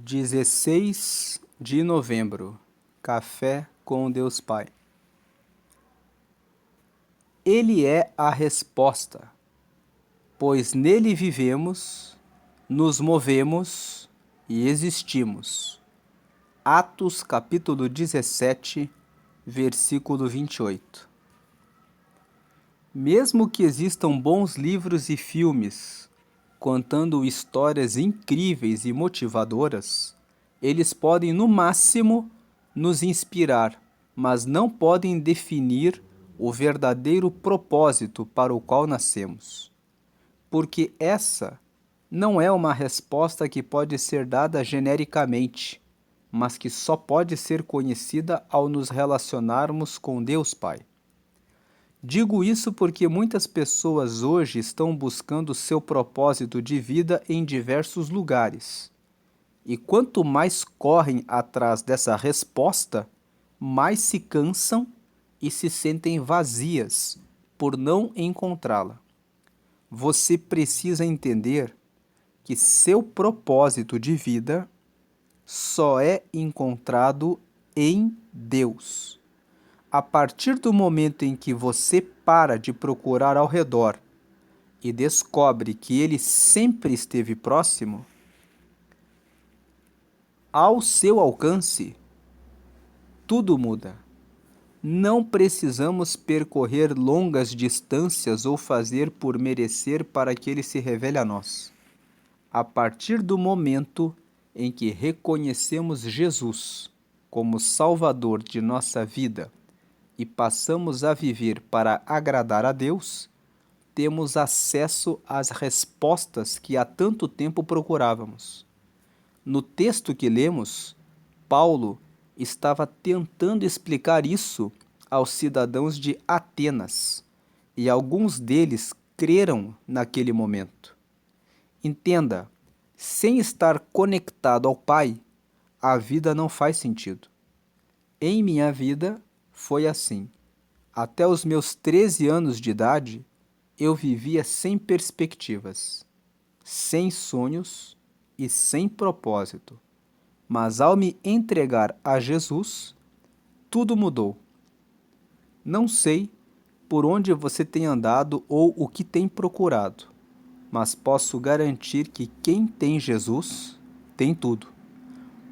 16 de novembro, Café com Deus Pai. Ele é a resposta, pois nele vivemos, nos movemos e existimos. Atos capítulo 17, versículo 28. Mesmo que existam bons livros e filmes contando histórias incríveis e motivadoras, eles podem, no máximo, nos inspirar, mas não podem definir o verdadeiro propósito para o qual nascemos. Porque essa não é uma resposta que pode ser dada genericamente, mas que só pode ser conhecida ao nos relacionarmos com Deus Pai. Digo isso porque muitas pessoas hoje estão buscando seu propósito de vida em diversos lugares. E quanto mais correm atrás dessa resposta, mais se cansam e se sentem vazias por não encontrá-la. Você precisa entender que seu propósito de vida só é encontrado em Deus. A partir do momento em que você para de procurar ao redor e descobre que ele sempre esteve próximo, ao seu alcance, tudo muda. Não precisamos percorrer longas distâncias ou fazer por merecer para que ele se revele a nós. A partir do momento em que reconhecemos Jesus como Salvador de nossa vida e passamos a viver para agradar a Deus, temos acesso às respostas que há tanto tempo procurávamos. No texto que lemos, Paulo estava tentando explicar isso aos cidadãos de Atenas, e alguns deles creram naquele momento. Entenda, sem estar conectado ao Pai, a vida não faz sentido. Em minha vida, foi assim. Até os meus 13 anos de idade, eu vivia sem perspectivas, sem sonhos e sem propósito. Mas ao me entregar a Jesus, tudo mudou. Não sei por onde você tem andado ou o que tem procurado, mas posso garantir que quem tem Jesus tem tudo.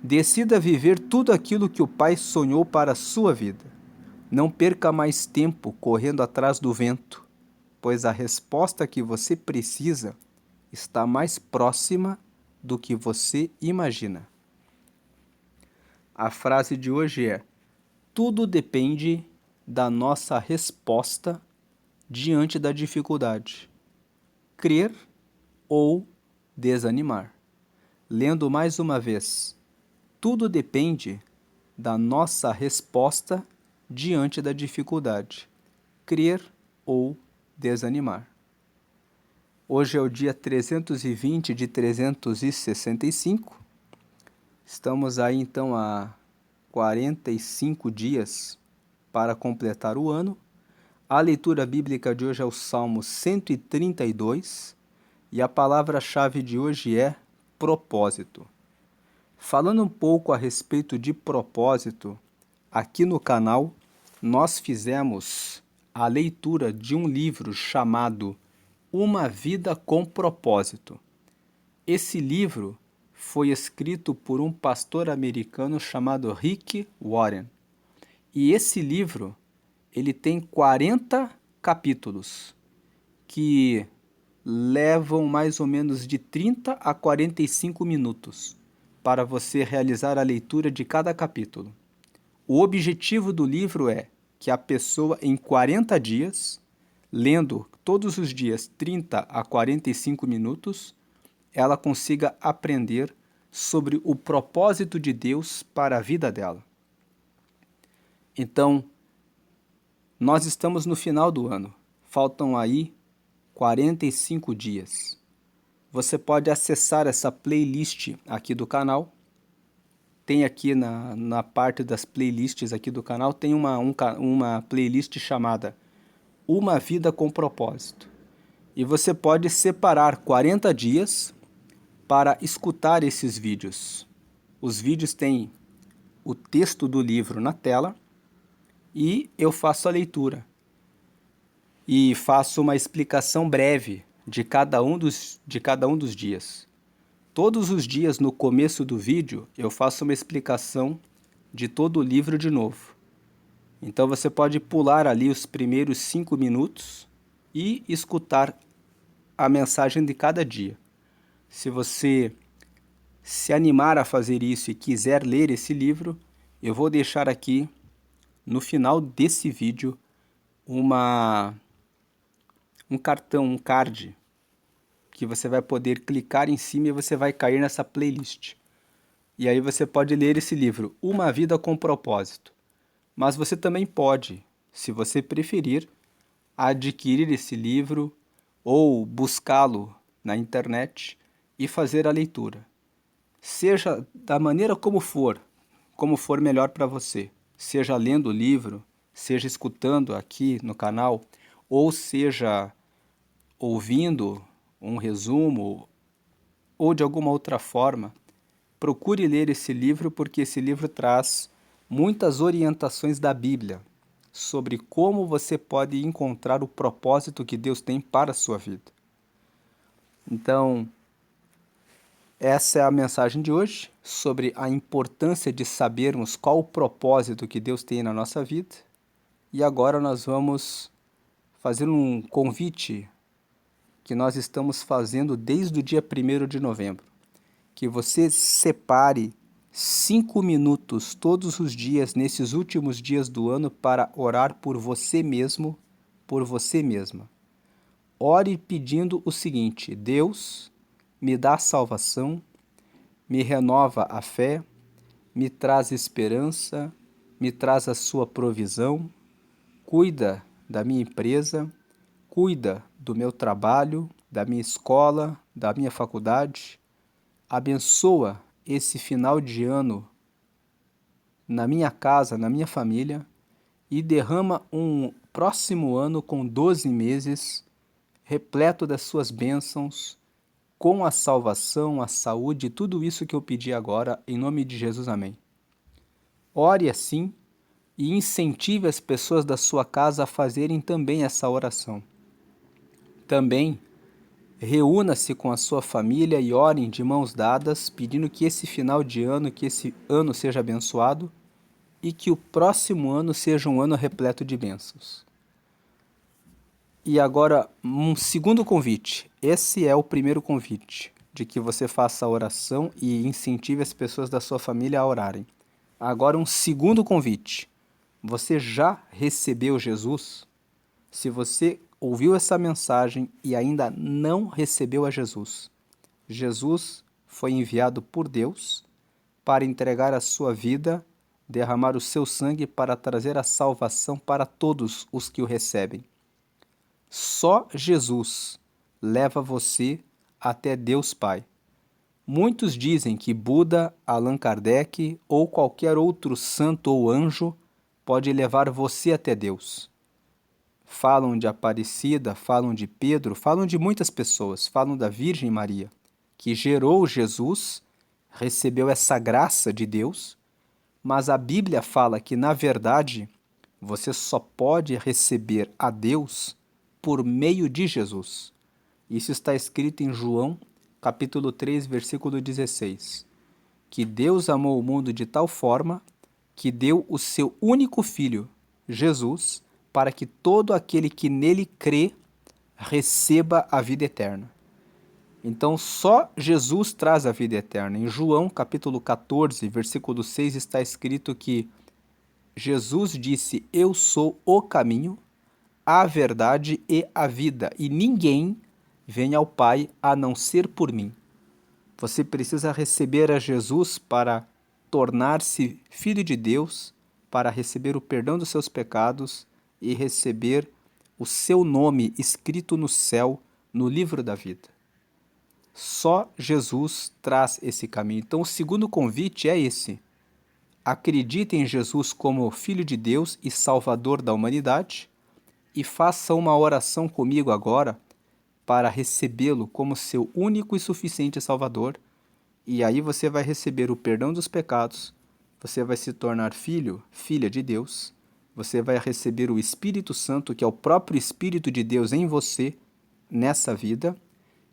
Decida viver tudo aquilo que o Pai sonhou para a sua vida. Não perca mais tempo correndo atrás do vento, pois a resposta que você precisa está mais próxima do que você imagina. A frase de hoje é: tudo depende da nossa resposta diante da dificuldade. Crer ou desanimar. Lendo mais uma vez: tudo depende da nossa resposta diante da dificuldade, crer ou desanimar. Hoje é o dia 320 de 365. Estamos aí então a 45 dias para completar o ano. A leitura bíblica de hoje é o Salmo 132 e a palavra-chave de hoje é propósito. Falando um pouco a respeito de propósito, aqui no canal nós fizemos a leitura de um livro chamado Uma Vida com Propósito. Esse livro foi escrito por um pastor americano chamado Rick Warren. E esse livro, ele tem 40 capítulos, que levam mais ou menos de 30 a 45 minutos para você realizar a leitura de cada capítulo. O objetivo do livro é que a pessoa, em 40 dias, lendo todos os dias 30 a 45 minutos, ela consiga aprender sobre o propósito de Deus para a vida dela. Então, nós estamos no final do ano. Faltam aí 45 dias. Você pode acessar essa playlist aqui do canal. Tem aqui na parte das playlists aqui do canal, tem uma playlist chamada Uma Vida com Propósito. E você pode separar 40 dias para escutar esses vídeos. Os vídeos têm o texto do livro na tela e eu faço a leitura. E faço uma explicação breve de cada um dos dias. Todos os dias, no começo do vídeo, eu faço uma explicação de todo o livro de novo. Então você pode pular ali os primeiros 5 minutos e escutar a mensagem de cada dia. Se você se animar a fazer isso e quiser ler esse livro, eu vou deixar aqui no final desse vídeo um cartão, um card, que você vai poder clicar em cima e você vai cair nessa playlist. E aí você pode ler esse livro, Uma Vida com Propósito. Mas você também pode, se você preferir, adquirir esse livro ou buscá-lo na internet e fazer a leitura. Seja da maneira como for melhor para você. Seja lendo o livro, seja escutando aqui no canal, ou seja ouvindo um resumo, ou de alguma outra forma. Procure ler esse livro porque esse livro traz muitas orientações da Bíblia sobre como você pode encontrar o propósito que Deus tem para a sua vida. Então, essa é a mensagem de hoje sobre a importância de sabermos qual o propósito que Deus tem na nossa vida. E agora nós vamos fazer um convite que nós estamos fazendo desde o dia 1º de novembro. Que você separe 5 minutos todos os dias, nesses últimos dias do ano, para orar por você mesmo, por você mesma. Ore pedindo o seguinte: Deus, me dá salvação, me renova a fé, me traz esperança, me traz a sua provisão, cuida da minha empresa, cuida do meu trabalho, da minha escola, da minha faculdade. Abençoa esse final de ano na minha casa, na minha família, e derrama um próximo ano com 12 meses, repleto das suas bênçãos, com a salvação, a saúde, tudo isso que eu pedi agora, em nome de Jesus, amém. Ore assim e incentive as pessoas da sua casa a fazerem também essa oração. Também reúna-se com a sua família e orem de mãos dadas, pedindo que esse final de ano, que esse ano seja abençoado e que o próximo ano seja um ano repleto de bênçãos. E agora, um segundo convite. Esse é o primeiro convite, de que você faça a oração e incentive as pessoas da sua família a orarem. Agora, um segundo convite. Você já recebeu Jesus? Se você ouviu essa mensagem e ainda não recebeu a Jesus, Jesus foi enviado por Deus para entregar a sua vida, derramar o seu sangue para trazer a salvação para todos os que o recebem. Só Jesus leva você até Deus Pai. Muitos dizem que Buda, Allan Kardec ou qualquer outro santo ou anjo pode levar você até Deus. Falam de Aparecida, falam de Pedro, falam de muitas pessoas, falam da Virgem Maria, que gerou Jesus, recebeu essa graça de Deus, mas a Bíblia fala que, na verdade, você só pode receber a Deus por meio de Jesus. Isso está escrito em João, capítulo 3, versículo 16. Que Deus amou o mundo de tal forma que deu o seu único Filho, Jesus, para que todo aquele que nele crê receba a vida eterna. Então, só Jesus traz a vida eterna. Em João, capítulo 14, versículo 6, está escrito que Jesus disse: Eu sou o caminho, a verdade e a vida, e ninguém vem ao Pai a não ser por mim. Você precisa receber a Jesus para tornar-se filho de Deus, para receber o perdão dos seus pecados e receber o seu nome escrito no céu, no livro da vida. Só Jesus traz esse caminho. Então, o segundo convite é esse. Acredite em Jesus como Filho de Deus e Salvador da humanidade e faça uma oração comigo agora para recebê-lo como seu único e suficiente Salvador E aí você vai receber o perdão dos pecados, você vai se tornar filho, filha de Deus, você vai receber o Espírito Santo, que é o próprio Espírito de Deus em você, nessa vida,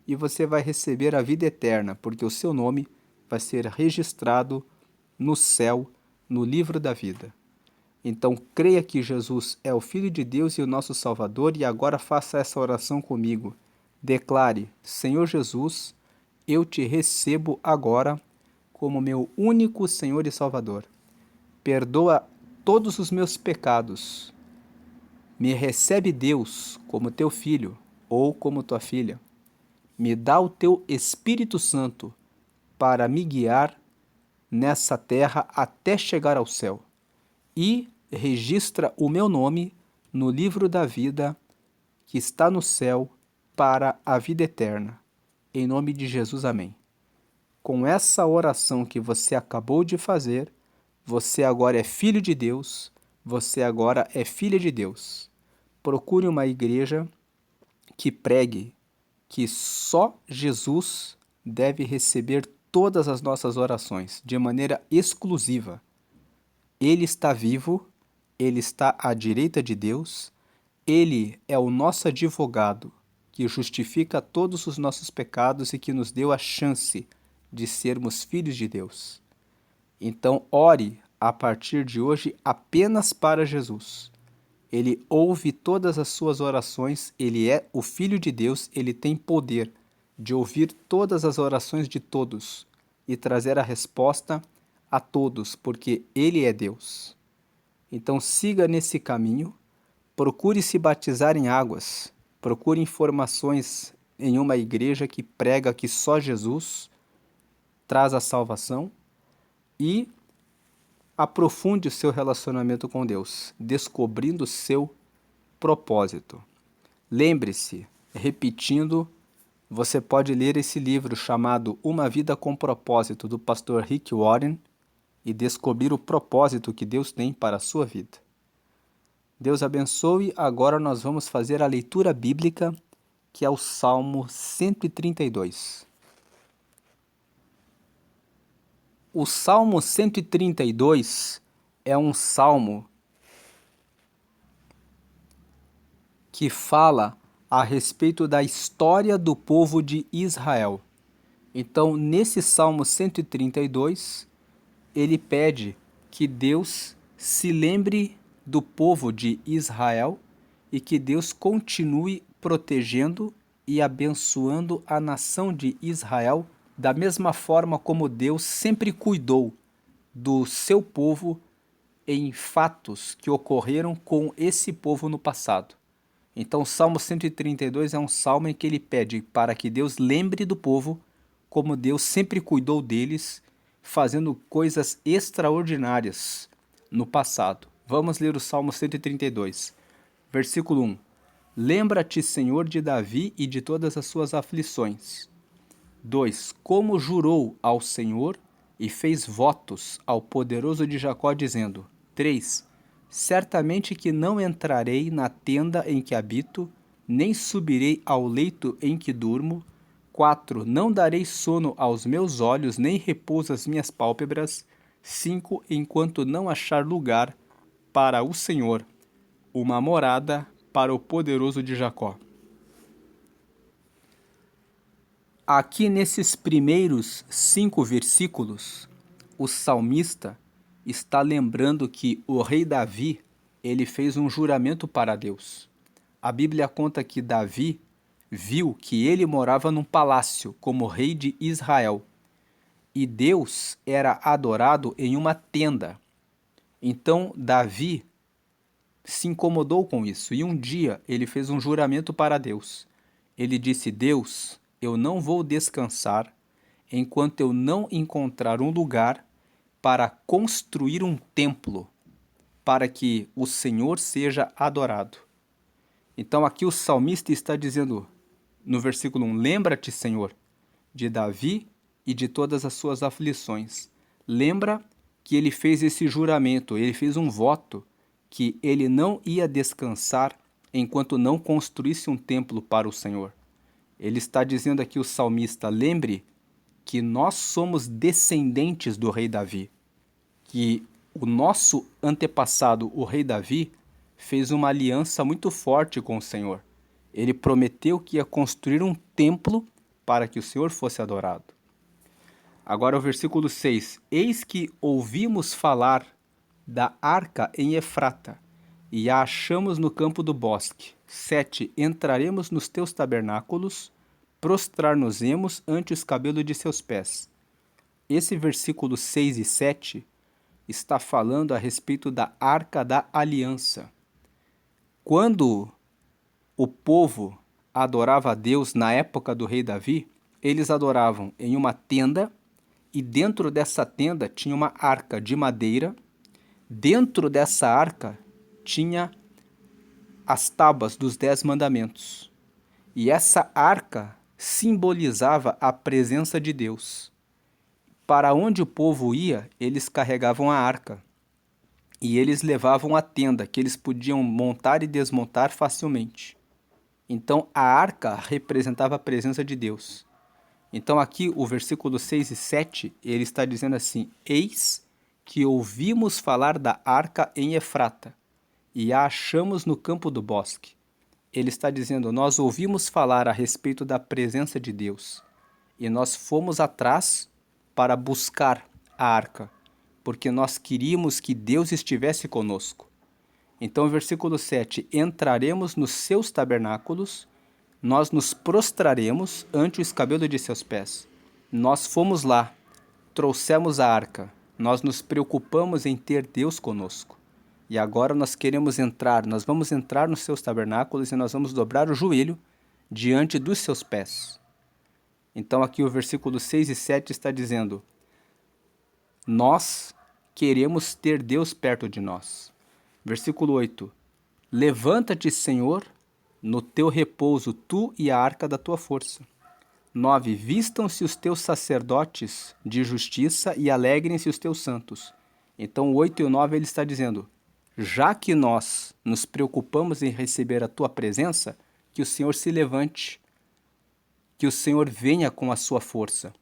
e você vai receber a vida eterna, porque o seu nome vai ser registrado no céu, no livro da vida. Então, creia que Jesus é o Filho de Deus e o nosso Salvador, e agora faça essa oração comigo. Declare: Senhor Jesus, eu te recebo agora como meu único Senhor e Salvador. Perdoa todos os meus pecados. Me recebe, Deus, como teu filho ou como tua filha. Me dá o teu Espírito Santo para me guiar nessa terra até chegar ao céu. E registra o meu nome no livro da vida que está no céu para a vida eterna. Em nome de Jesus, amém. Com essa oração que você acabou de fazer, você agora é filho de Deus, você agora é filha de Deus. Procure uma igreja que pregue que só Jesus deve receber todas as nossas orações de maneira exclusiva. Ele está vivo, ele está à direita de Deus, ele é o nosso advogado que justifica todos os nossos pecados e que nos deu a chance de sermos filhos de Deus. Então, ore a partir de hoje apenas para Jesus. Ele ouve todas as suas orações, ele é o Filho de Deus, ele tem poder de ouvir todas as orações de todos e trazer a resposta a todos, porque ele é Deus. Então siga nesse caminho, procure se batizar em águas, procure informações em uma igreja que prega que só Jesus traz a salvação e aprofunde o seu relacionamento com Deus, descobrindo o seu propósito. Lembre-se, repetindo, você pode ler esse livro chamado Uma Vida com Propósito, do pastor Rick Warren, e descobrir o propósito que Deus tem para a sua vida. Deus abençoe. Agora nós vamos fazer a leitura bíblica, que é o Salmo 132. O Salmo 132 é um salmo que fala a respeito da história do povo de Israel. Então, nesse Salmo 132, ele pede que Deus se lembre do povo de Israel e que Deus continue protegendo e abençoando a nação de Israel da mesma forma como Deus sempre cuidou do seu povo em fatos que ocorreram com esse povo no passado. Então, o Salmo 132 é um salmo em que ele pede para que Deus lembre do povo como Deus sempre cuidou deles, fazendo coisas extraordinárias no passado. Vamos ler o Salmo 132, versículo 1. Lembra-te, Senhor, de Davi e de todas as suas aflições. 2. Como jurou ao Senhor e fez votos ao poderoso de Jacó, dizendo. 3. Certamente que não entrarei na tenda em que habito, nem subirei ao leito em que durmo. 4. Não darei sono aos meus olhos, nem repouso às minhas pálpebras. 5. Enquanto não achar lugar para o Senhor, uma morada para o poderoso de Jacó. Aqui nesses primeiros 5 versículos, o salmista está lembrando que o rei Davi, ele fez um juramento para Deus. A Bíblia conta que Davi viu que ele morava num palácio como rei de Israel e Deus era adorado em uma tenda. Então Davi se incomodou com isso e um dia ele fez um juramento para Deus. Ele disse: Deus, eu não vou descansar enquanto eu não encontrar um lugar para construir um templo para que o Senhor seja adorado. Então aqui o salmista está dizendo no versículo 1, lembra-te, Senhor, de Davi e de todas as suas aflições. Lembra que ele fez esse juramento, ele fez um voto que ele não ia descansar enquanto não construísse um templo para o Senhor. Ele está dizendo aqui o salmista, lembre que nós somos descendentes do rei Davi, que o nosso antepassado, o rei Davi, fez uma aliança muito forte com o Senhor. Ele prometeu que ia construir um templo para que o Senhor fosse adorado. Agora o versículo 6. Eis que ouvimos falar da arca em Efrata, e a achamos no campo do bosque. 7. Entraremos nos teus tabernáculos, prostrar-nos-emos ante os cabelos de seus pés. Esse versículo 6 e 7 está falando a respeito da Arca da Aliança. Quando o povo adorava a Deus na época do rei Davi, eles adoravam em uma tenda, e dentro dessa tenda tinha uma arca de madeira. Dentro dessa arca tinha as tábuas dos 10 mandamentos. E essa arca simbolizava a presença de Deus. Para onde o povo ia, eles carregavam a arca. E eles levavam a tenda, que eles podiam montar e desmontar facilmente. Então, a arca representava a presença de Deus. Então, aqui, o versículo 6 e 7, ele está dizendo assim: Eis que ouvimos falar da arca em Efrata, e a achamos no campo do bosque. Ele está dizendo, nós ouvimos falar a respeito da presença de Deus, e nós fomos atrás para buscar a arca, porque nós queríamos que Deus estivesse conosco. Então, versículo 7, entraremos nos seus tabernáculos, nós nos prostraremos ante o escabelo de seus pés. Nós fomos lá, trouxemos a arca, nós nos preocupamos em ter Deus conosco. E agora nós queremos entrar, nós vamos entrar nos seus tabernáculos e nós vamos dobrar o joelho diante dos seus pés. Então aqui o versículo 6 e 7 está dizendo, nós queremos ter Deus perto de nós. Versículo 8, levanta-te, Senhor, no teu repouso, tu e a arca da tua força. 9, vistam-se os teus sacerdotes de justiça e alegrem-se os teus santos. Então o 8 e o 9 ele está dizendo, já que nós nos preocupamos em receber a tua presença, que o Senhor se levante, que o Senhor venha com a sua força,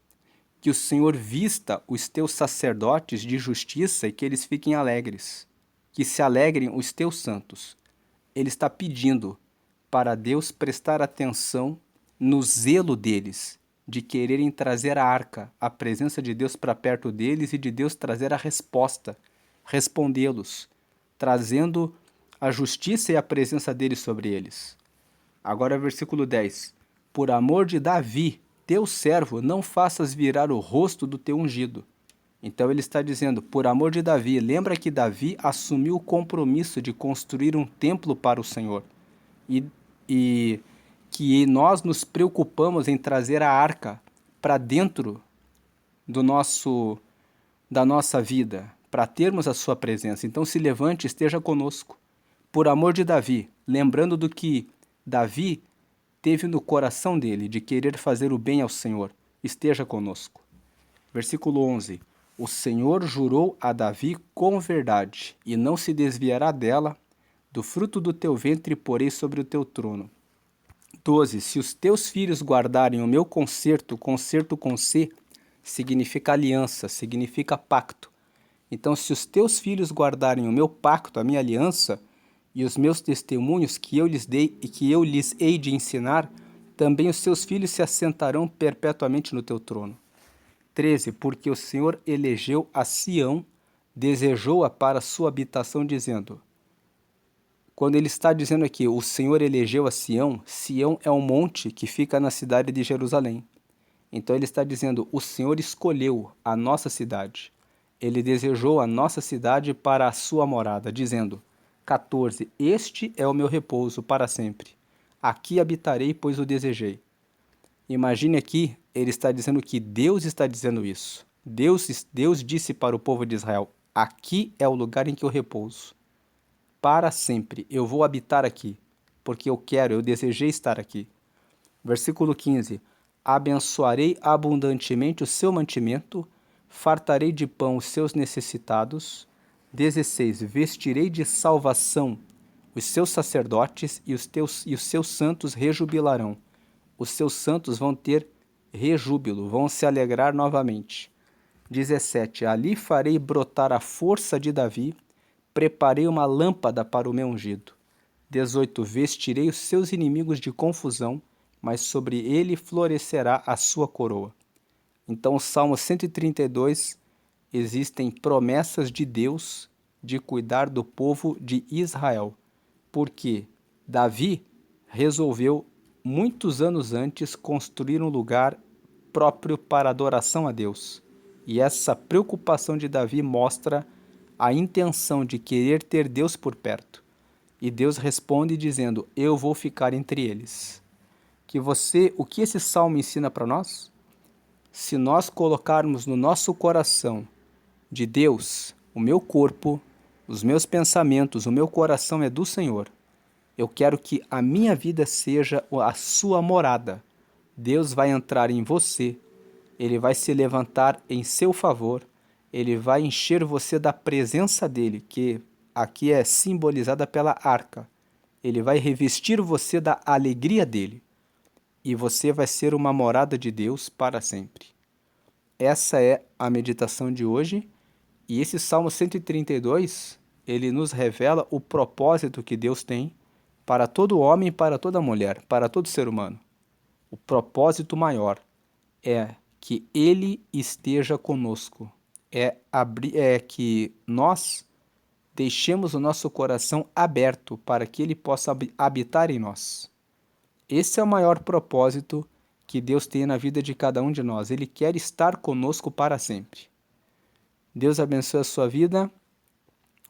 que o Senhor vista os teus sacerdotes de justiça e que eles fiquem alegres, que se alegrem os teus santos. Ele está pedindo para Deus prestar atenção no zelo deles, de quererem trazer a arca, a presença de Deus para perto deles e de Deus trazer a resposta, respondê-los, trazendo a justiça e a presença dele sobre eles. Agora versículo 10. Por amor de Davi, teu servo, não faças virar o rosto do teu ungido. Então ele está dizendo, por amor de Davi, lembra que Davi assumiu o compromisso de construir um templo para o Senhor. E que nós nos preocupamos em trazer a arca para dentro da nossa vida, para termos a sua presença. Então se levante e esteja conosco. Por amor de Davi, lembrando do que Davi teve no coração dele, de querer fazer o bem ao Senhor, esteja conosco. Versículo 11. O Senhor jurou a Davi com verdade, e não se desviará dela, do fruto do teu ventre porei sobre o teu trono. 12. Se os teus filhos guardarem o meu concerto com C, significa aliança, significa pacto. Então, se os teus filhos guardarem o meu pacto, a minha aliança, e os meus testemunhos que eu lhes dei e que eu lhes hei de ensinar, também os seus filhos se assentarão perpetuamente no teu trono. 13. Porque o Senhor elegeu a Sião, desejou-a para sua habitação, dizendo... Quando ele está dizendo aqui, o Senhor elegeu a Sião, Sião é um monte que fica na cidade de Jerusalém. Então ele está dizendo, o Senhor escolheu a nossa cidade. Ele desejou a nossa cidade para a sua morada, dizendo, 14, este é o meu repouso para sempre. Aqui habitarei, pois o desejei. Imagine aqui, ele está dizendo que Deus está dizendo isso. Deus disse para o povo de Israel, aqui é o lugar em que eu repouso. Para sempre eu vou habitar aqui, porque eu desejei estar aqui. Versículo 15. Abençoarei abundantemente o seu mantimento, fartarei de pão os seus necessitados. 16. Vestirei de salvação os seus sacerdotes e os seus santos rejubilarão. Os seus santos vão ter rejúbilo, vão se alegrar novamente. 17. Ali farei brotar a força de Davi, preparei uma lâmpada para o meu ungido. 18. Vestirei os seus inimigos de confusão, mas sobre ele florescerá a sua coroa. Então, o Salmo 132, existem promessas de Deus de cuidar do povo de Israel, porque Davi resolveu, muitos anos antes, construir um lugar próprio para adoração a Deus. E essa preocupação de Davi mostra a intenção de querer ter Deus por perto. E Deus responde dizendo: eu vou ficar entre eles. O que esse salmo ensina para nós? Se nós colocarmos no nosso coração de Deus, o meu corpo, os meus pensamentos, o meu coração é do Senhor. Eu quero que a minha vida seja a sua morada. Deus vai entrar em você, Ele vai se levantar em seu favor, Ele vai encher você da presença dEle, que aqui é simbolizada pela arca. Ele vai revestir você da alegria dEle, e você vai ser uma morada de Deus para sempre. Essa é a meditação de hoje, e esse Salmo 132, ele nos revela o propósito que Deus tem para todo homem, para toda mulher, para todo ser humano. O propósito maior é que Ele esteja conosco, é que nós deixemos o nosso coração aberto para que Ele possa habitar em nós. Esse é o maior propósito que Deus tem na vida de cada um de nós. Ele quer estar conosco para sempre. Deus abençoe a sua vida,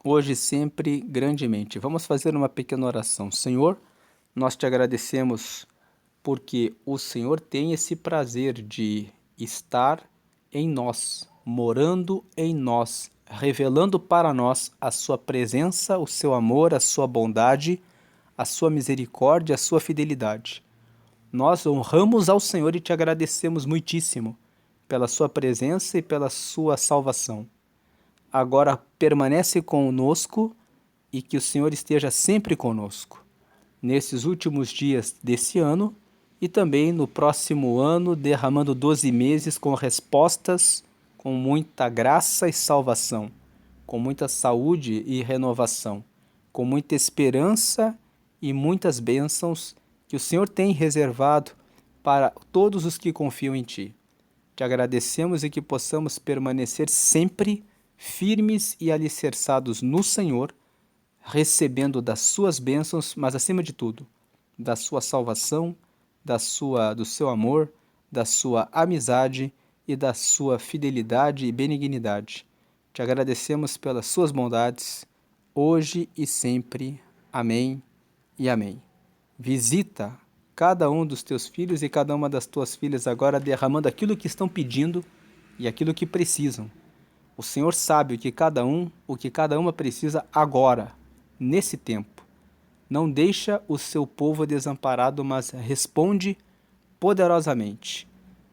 hoje e sempre, grandemente. Vamos fazer uma pequena oração. Senhor, nós te agradecemos porque o Senhor tem esse prazer de estar em nós, morando em nós, revelando para nós a sua presença, o seu amor, a sua bondade, a sua misericórdia, a sua fidelidade. Nós honramos ao Senhor e te agradecemos muitíssimo pela sua presença e pela sua salvação. Agora permanece conosco e que o Senhor esteja sempre conosco, nesses últimos dias desse ano e também no próximo ano, derramando 12 meses com respostas, com muita graça e salvação, com muita saúde e renovação, com muita esperança e muitas bênçãos que o Senhor tem reservado para todos os que confiam em Ti. Te agradecemos e que possamos permanecer sempre firmes e alicerçados no Senhor, recebendo das Suas bênçãos, mas acima de tudo, da Sua salvação, do seu amor, da Sua amizade e da Sua fidelidade e benignidade. Te agradecemos pelas Suas bondades, hoje e sempre. Amém e amém. Visita cada um dos teus filhos e cada uma das tuas filhas agora, derramando aquilo que estão pedindo e aquilo que precisam. O Senhor sabe o que cada uma precisa agora, nesse tempo. Não deixa o seu povo desamparado, mas responde poderosamente,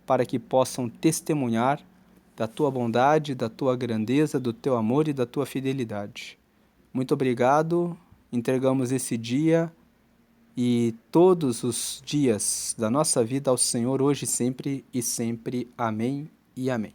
para que possam testemunhar da tua bondade, da tua grandeza, do teu amor e da tua fidelidade. Muito obrigado, entregamos esse dia e todos os dias da nossa vida ao Senhor, hoje, sempre e sempre. Amém e amém.